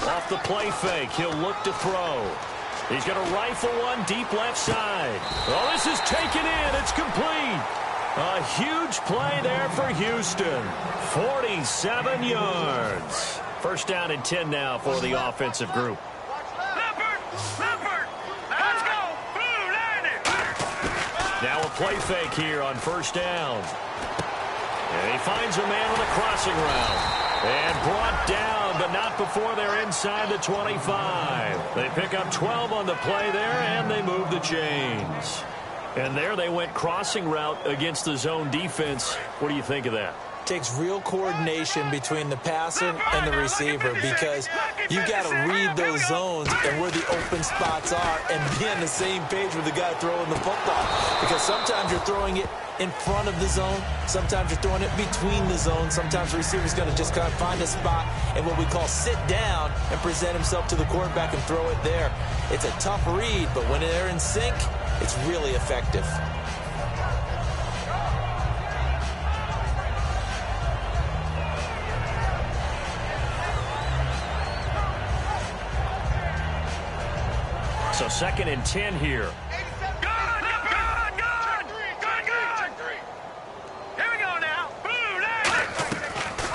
Off the play fake, he'll look to throw. He's going to rifle one deep left side. Oh, this is taken in. It's complete. A huge play there for Houston. 47 yards. First down and 10 now for the offensive group. Let's go. Blue landed. Now a play fake here on first down. And he finds a man on the crossing route. And brought down, but not before they're inside the 25. They pick up 12 on the play there, and they move the chains. And there they went crossing route against the zone defense. What do you think of that? Takes real coordination between the passer and the receiver, because you got to read those zones and where the open spots are and be on the same page with the guy throwing the football. Because sometimes you're throwing it in front of the zone, sometimes you're throwing it between the zones, sometimes the receiver's going to just kind of find a spot and what we call sit down and present himself to the quarterback and throw it there. It's a tough read, but when they're in sync, it's really effective. So second and 10 here. Good. Here we go now. Blue landed.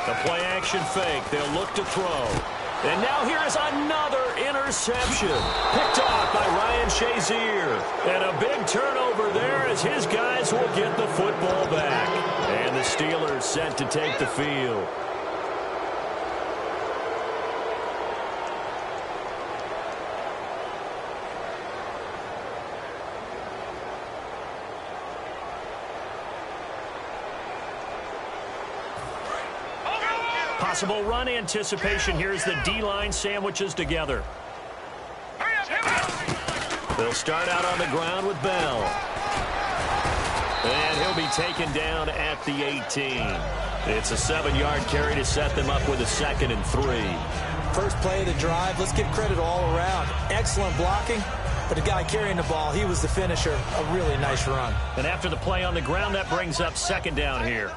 The play action fake. They'll look to throw. And now here is another interception. Picked off by Ryan Shazier. And a big turnover there as his guys will get the football back. And the Steelers set to take the field. Possible run anticipation. Here's the D-line sandwiches together. They'll start out on the ground with Bell. And he'll be taken down at the 18. It's a 7-yard carry to set them up with a 2nd and 3. First play of the drive, let's give credit all around. Excellent blocking, but the guy carrying the ball, he was the finisher. A really nice run. And after the play on the ground, that brings up 2nd down here.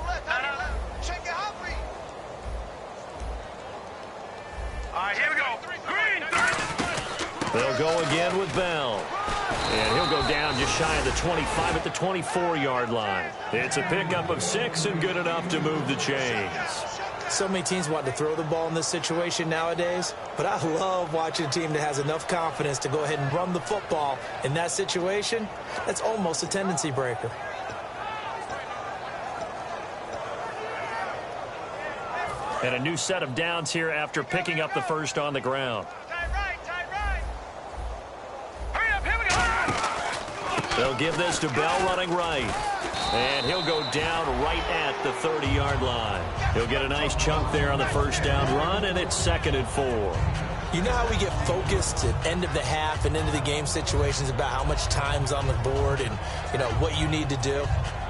Here we go. Green. They'll go again with Bell. And he'll go down just shy of the 25 at the 24-yard line. It's a pickup of 6 and good enough to move the chains. So many teams want to throw the ball in this situation nowadays, but I love watching a team that has enough confidence to go ahead and run the football. In that situation, that's almost a tendency breaker. And a new set of downs here after picking up the first on the ground. Tight right. Hurry up, here we go. They'll give this to Bell running right. And he'll go down right at the 30-yard line. He'll get a nice chunk there on the first down run, and it's 2nd and 4. You know how we get focused at end of the half and into the game situations about how much time's on the board and, you know, what you need to do?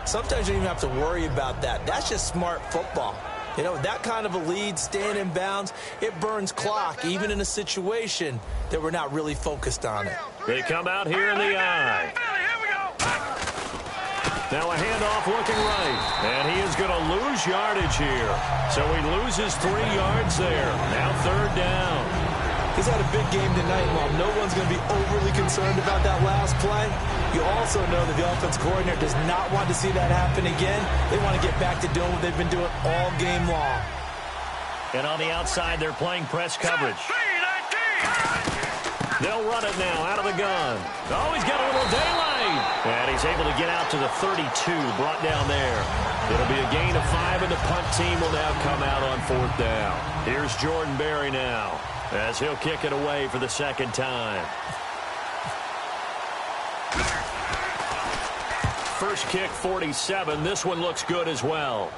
Sometimes you don't even have to worry about that. That's just smart football. You know, that kind of a lead, staying in bounds, it burns clock, even in a situation that we're not really focused on it. They come out here in the eye. Here we go. Now a handoff looking right. And he is going to lose yardage here. So he loses 3 yards there. Now 3rd down. He's had a big game tonight, and while no one's going to be overly concerned about that last play, you also know that the offense coordinator does not want to see that happen again. They want to get back to doing what they've been doing all game long. And on the outside, they're playing press coverage. They'll run it now out of the gun. Oh, he's got a little daylight. And he's able to get out to the 32, brought down there. It'll be a gain of 5, and the punt team will now come out on 4th down. Here's Jordan Berry now, as he'll kick it away for the 2nd time. First kick, 47. This one looks good as well.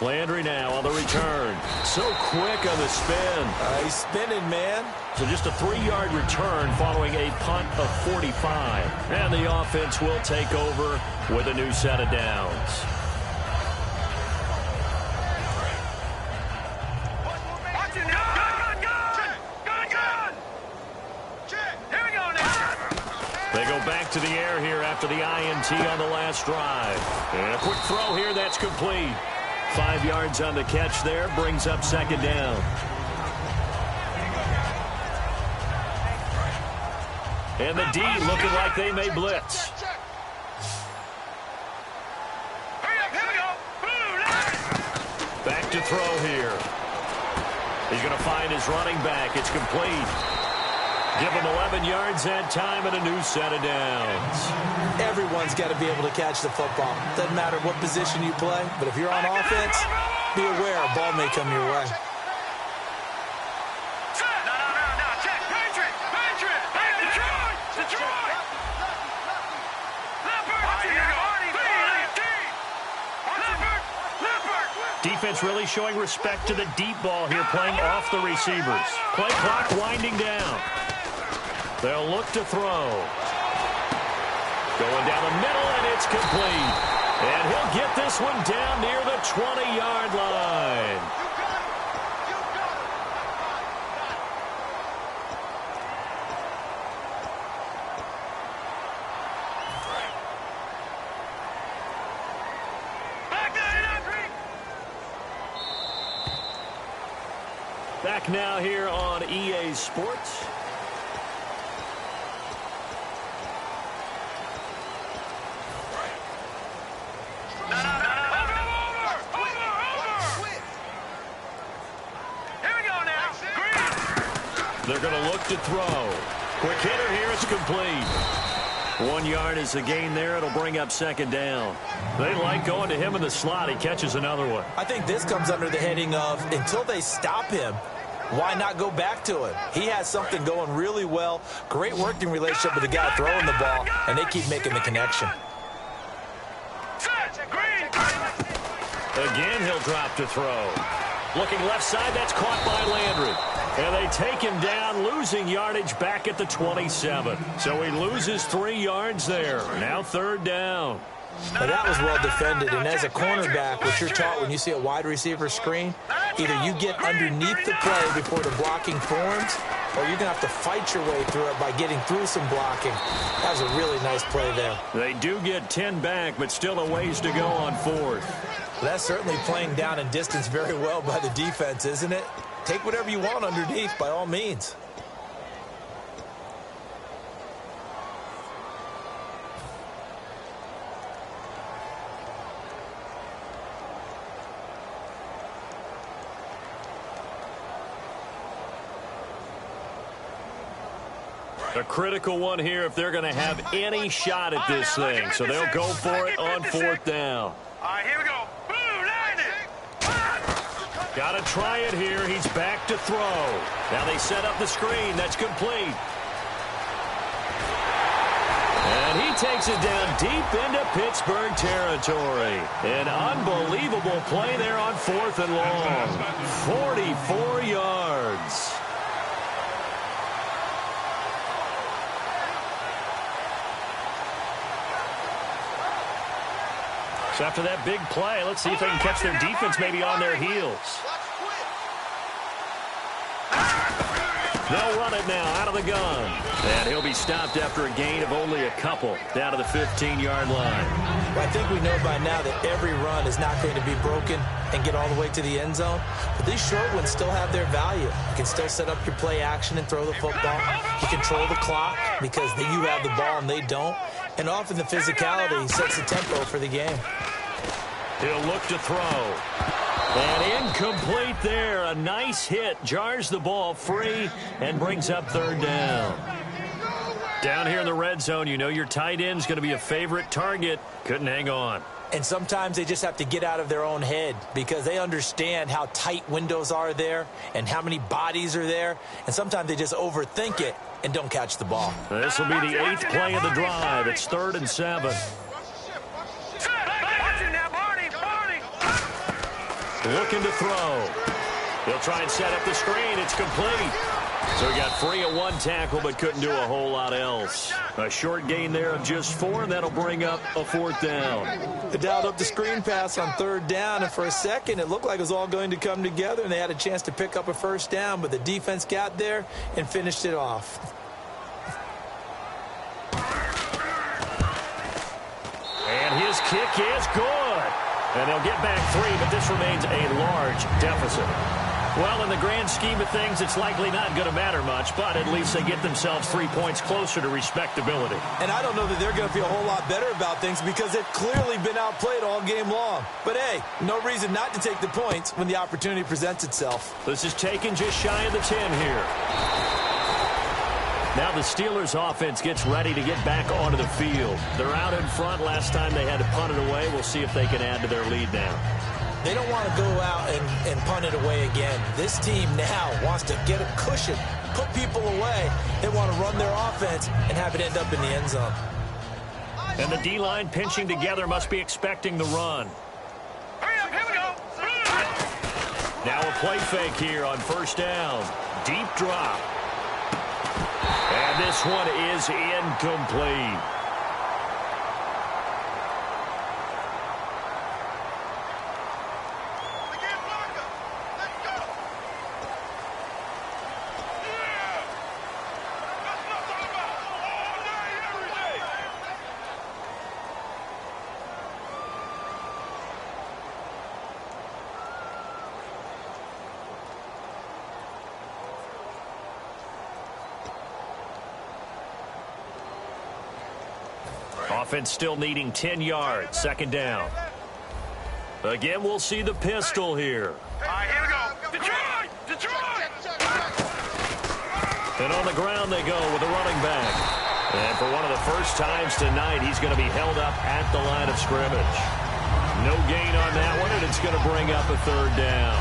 Landry now on the return. So quick on the spin. He's spinning, man. So just a 3-yard return following a punt of 45. And the offense will take over with a new set of downs. They go back to the air here after the INT on the last drive. And a quick throw here, that's complete. 5 yards on the catch there, brings up 2nd down. And the D looking like they may blitz. throw here. He's going to find his running back. It's complete. Give him 11 yards that time and a new set of downs. Everyone's got to be able to catch the football. Doesn't matter what position you play, but if you're on offense, be aware a ball may come your way. No. Check. Patriot. Hey, Detroit. Defense really showing respect to the deep ball here, playing off the receivers. Play clock winding down. They'll look to throw. Going down the middle, and it's complete. And he'll get this one down near the 20-yard line. Back now here on EA Sports. They're going to look to throw. Quick hitter here. It's complete. 1 yard is the gain there. It'll bring up second down. They like going to him in the slot. He catches another one. I think this comes under the heading of until they stop him, why not go back to him? He has something going really well. Great working relationship with the guy throwing the ball, and they keep making the connection. Again, he'll drop to throw. Looking left side, that's caught by Landry. And they take him down, losing yardage back at the 27. So he loses 3 yards there. Now third down. Now that was well defended, and as a cornerback, what you're taught when you see a wide receiver screen, either you get underneath the play before the blocking forms, or you're going to have to fight your way through it by getting through some blocking. That was a really nice play there. They do get 10 back, but still a ways to go on fourth. Well, that's certainly playing down and distance very well by the defense, isn't it? Take whatever you want underneath, by all means. A critical one here if they're going to have any shot at this thing. So they'll go for it on fourth down. All right, here we go. Boom, line it. Got to try it here. He's back to throw. Now they set up the screen. That's complete. And he takes it down deep into Pittsburgh territory. An unbelievable play there on fourth and long. 44 yards. So after that big play, let's see if they can catch their defense maybe on their heels. They'll run it now out of the gun. And he'll be stopped after a gain of only a couple down to the 15-yard line. Well, I think we know by now that every run is not going to be broken and get all the way to the end zone. But these short ones still have their value. You can still set up your play action and throw the football. You control the clock because you have the ball and they don't. And often the physicality sets the tempo for the game. He'll look to throw. And incomplete there. A nice hit. Jars the ball free and brings up third down. Down here in the red zone, you know your tight end's going to be a favorite target. Couldn't hang on. And sometimes they just have to get out of their own head because they understand how tight windows are there and how many bodies are there. And sometimes they just overthink it and don't catch the ball. This will be the 8th play of the drive. It's 3rd and 7. Looking to throw. He'll try and set up the screen. It's complete. So he got free of one tackle but couldn't do a whole lot else. A short gain there of just 4, and that'll bring up a 4th down. They dialed up the screen pass on 3rd down, and for a second it looked like it was all going to come together, and they had a chance to pick up a 1st down, but the defense got there and finished it off. And his kick is good. And they'll get back 3, but this remains a large deficit. Well, in the grand scheme of things, it's likely not going to matter much, but at least they get themselves 3 points closer to respectability. And I don't know that they're going to feel a whole lot better about things because they've clearly been outplayed all game long. But, hey, no reason not to take the points when the opportunity presents itself. This is taken just shy of the 10 here. Now the Steelers offense gets ready to get back onto the field. They're out in front. Last time they had to punt it away. We'll see if they can add to their lead now. They don't want to go out and punt it away again. This team now wants to get a cushion, put people away. They want to run their offense and have it end up in the end zone. And the D-line pinching together must be expecting the run. Hurry up, here we go. Now a play fake here on first down. Deep drop. And this one is incomplete. Offense still needing 10 yards. Second down. Again, we'll see the pistol here. All right, here we go. Detroit! Detroit! And on the ground they go with the running back. And for one of the first times tonight, he's going to be held up at the line of scrimmage. No gain on that one, and it's going to bring up a third down.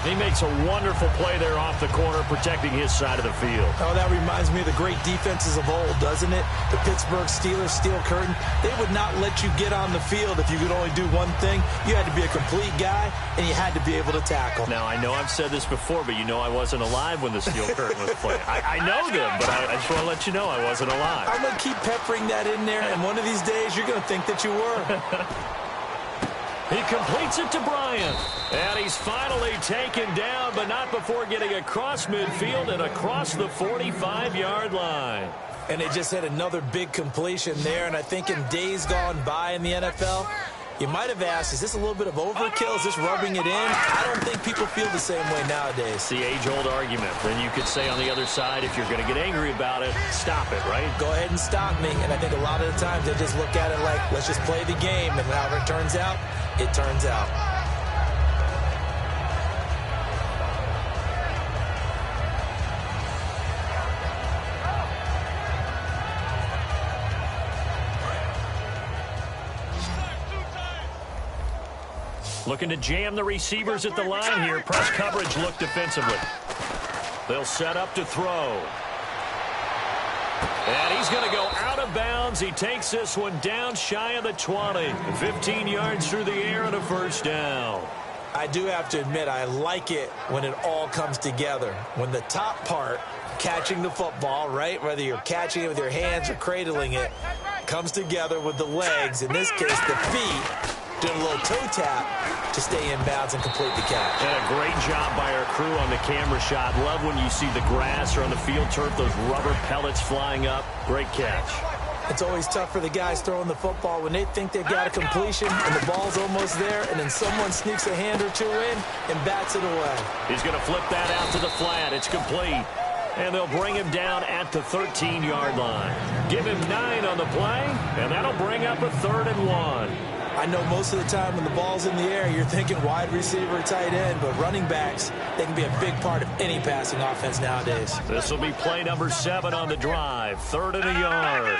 He makes a wonderful play there off the corner, protecting his side of the field. Oh, that reminds me of the great defenses of old, doesn't it? The Pittsburgh Steelers, steel curtain. They would not let you get on the field if you could only do one thing. You had to be a complete guy, and you had to be able to tackle. Now, I know I've said this before, but you know I wasn't alive when the steel curtain was playing. I know them, but I just want to let you know I wasn't alive. I'm going to keep peppering that in there, and one of these days you're going to think that you were. He completes it to Bryant. And he's finally taken down, but not before getting across midfield and across the 45-yard line. And they just had another big completion there, and I think in days gone by in the NFL, you might have asked, is this a little bit of overkill? Is this rubbing it in? I don't think people feel the same way nowadays. It's the age-old argument. Then you could say on the other side, if you're going to get angry about it, stop it, right? Go ahead and stop me. And I think a lot of the times they just look at it like, let's just play the game, and however it turns out, it turns out. Looking to jam the receivers at the line here. Press coverage look defensively. They'll set up to throw. And he's going to go out of bounds. He takes this one down shy of the 20. 15 yards through the air and a first down. I do have to admit, I like it when it all comes together. When the top part, catching the football, right, whether you're catching it with your hands or cradling it, comes together with the legs, in this case the feet, doing a little toe tap to stay in bounds and complete the catch. And a great job by our crew on the camera shot. Love when you see the grass or on the field turf, those rubber pellets flying up. Great catch. It's always tough for the guys throwing the football when they think they've got a completion and the ball's almost there, and then someone sneaks a hand or two in and bats it away. He's going to flip that out to the flat. It's complete. And they'll bring him down at the 13-yard line. Give him 9 on the play, and that'll bring up a 3rd and 1. I know most of the time when the ball's in the air, you're thinking wide receiver, tight end, but running backs, they can be a big part of any passing offense nowadays. This will be play number 7 on the drive. 3rd and a yard.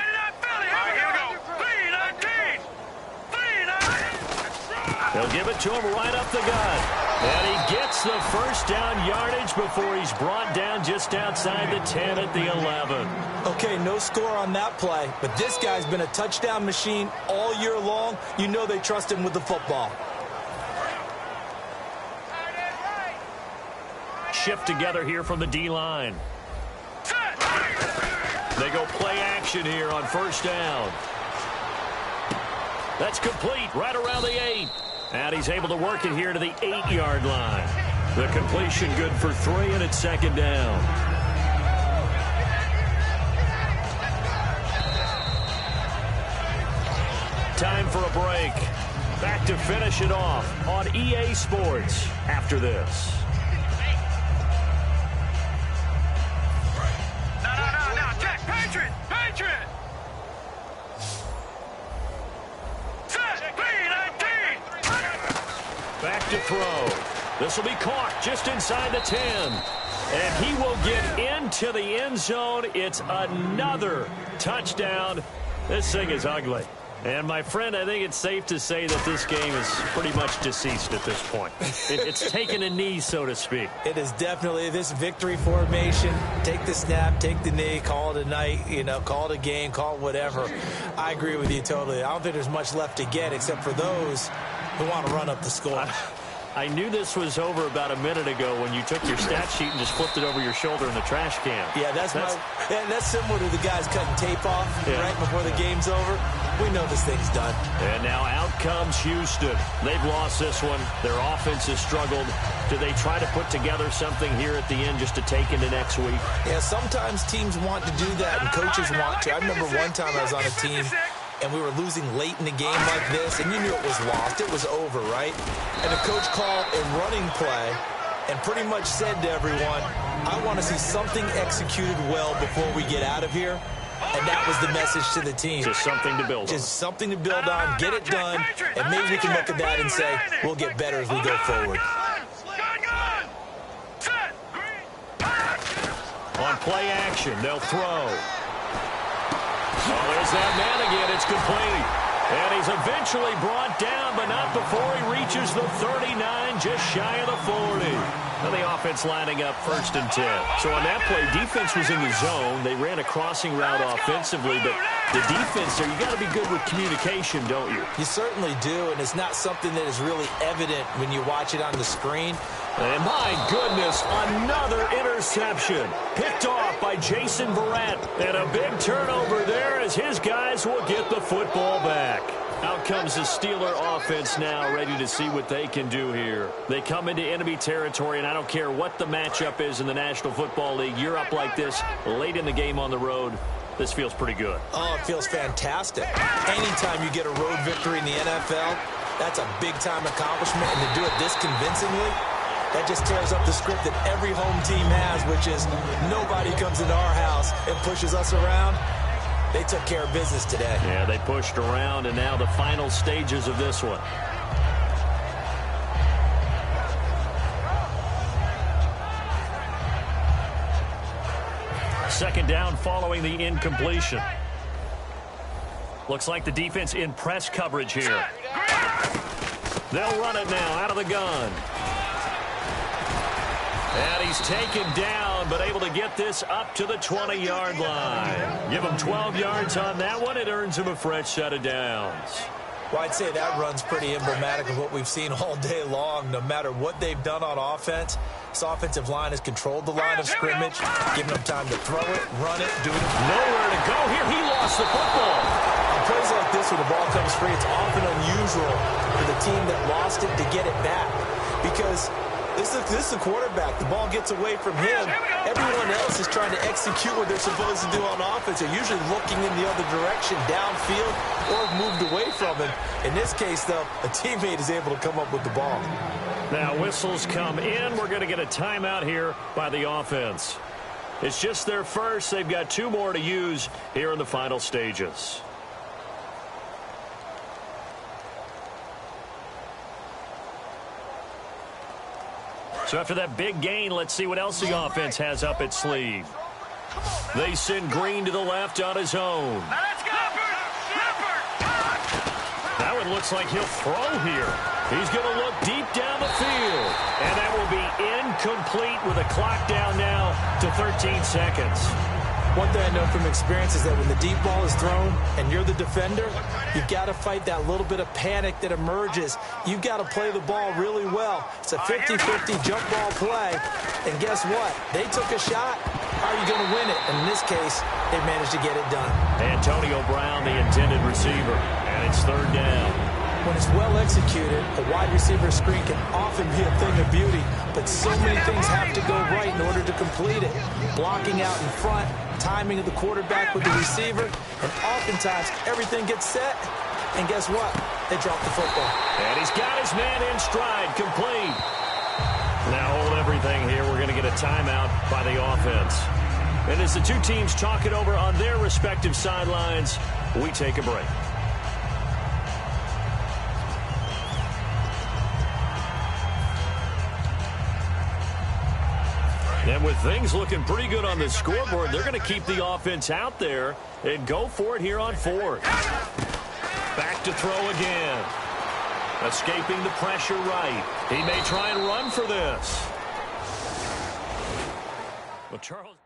They'll give it to him right up the gut. And he gets the first down yardage before he's brought down just outside the 10 at the 11. Okay, no score on that play, but this guy's been a touchdown machine all year long. You know they trust him with the football. Shift together here from the D-line. They go play action here on first down. That's complete right around the 8. And he's able to work it here to the 8-yard line. The completion good for 3, and it's second down. Time for a break. Back to finish it off on EA Sports after this. Patriot! Patriot! Set! B-19! Back to throw. This will be caught just inside the 10. And he will get into the end zone. It's another touchdown. This thing is ugly. And, my friend, I think it's safe to say that this game is pretty much deceased at this point. It's taken a knee, so to speak. It is definitely this victory formation. Take the snap, take the knee, call it a night, call it a game, call it whatever. I agree with you totally. I don't think there's much left to get except for those who want to run up the score. I knew this was over about a minute ago when you took your stat sheet and just flipped it over your shoulder in the trash can. Yeah, that's similar to the guys cutting tape off right before the game's over. We know this thing's done. And now out comes Houston. They've lost this one. Their offense has struggled. Do they try to put together something here at the end just to take into next week? Yeah, sometimes teams want to do that and coaches want to. I remember one time I was on a team and we were losing late in the game like this, and you knew it was lost. It was over, right? And the coach called a running play and pretty much said to everyone, I want to see something executed well before we get out of here. And that was the message to the team. Just something to build on. Just something to build on, get it done, and maybe we can look at that and say, we'll get better as we go forward. On play action, they'll throw. Oh, there's that man again. It's complete. And he's eventually brought down, but not before he reaches the 39, just shy of the 40. Now the offense lining up 1st and 10. So on that play, defense was in the zone. They ran a crossing route offensively, but the defense there, you got to be good with communication, don't you? You certainly do, and it's not something that is really evident when you watch it on the screen. And my goodness, another interception. Picked off by Jason Verrett. And a big turnover there as his guys will get the football back. Out comes the Steeler offense now, ready to see what they can do here. They come into enemy territory, and I don't care what the matchup is in the National Football League. You're up like this late in the game on the road. This feels pretty good. Oh, it feels fantastic. Anytime you get a road victory in the NFL, that's a big-time accomplishment, and to do it this convincingly, that just tears up the script that every home team has, which is nobody comes into our house and pushes us around. They took care of business today. Yeah, they pushed around, and now the final stages of this one. Second down following the incompletion. Looks like the defense in press coverage here. They'll run it now out of the gun. And he's taken down, but able to get this up to the 20-yard line. Give him 12 yards on that one. It earns him a fresh set of downs. Well, I'd say that run's pretty emblematic of what we've seen all day long. No matter what they've done on offense, this offensive line has controlled the line of scrimmage, giving them time to throw it, run it, do it. Nowhere to go here. He lost the football. On plays like this, when the ball comes free, it's often unusual for the team that lost it to get it back. Because this is the quarterback. The ball gets away from him. Everyone else is trying to execute what they're supposed to do on offense. They're usually looking in the other direction, downfield, or moved away from him. In this case, though, a teammate is able to come up with the ball. Now whistles come in. We're going to get a timeout here by the offense. It's just their first. They've got 2 more to use here in the final stages. So after that big gain, let's see what else the offense has up its sleeve. They send Green to the left on his own. That one looks like he'll throw here. He's going to look deep down the field. And that will be incomplete with a clock down now to 13 seconds. One thing I know from experience is that when the deep ball is thrown and you're the defender, you've got to fight that little bit of panic that emerges. You've got to play the ball really well. It's a 50-50 jump ball play. And guess what? They took a shot. How are you going to win it? And in this case, they managed to get it done. Antonio Brown, the intended receiver. And it's 3rd down. When it's well executed, a wide receiver screen can often be a thing of beauty, but so many things have to go right in order to complete it. Blocking out in front, timing of the quarterback with the receiver, and oftentimes everything gets set, and guess what? They drop the football. And he's got his man in stride, complete. Now hold everything here. We're going to get a timeout by the offense. And as the two teams talk it over on their respective sidelines, we take a break. And with things looking pretty good on the scoreboard, they're going to keep the offense out there and go for it here on fourth. Back to throw again. Escaping the pressure right. He may try and run for this. Well, Charles...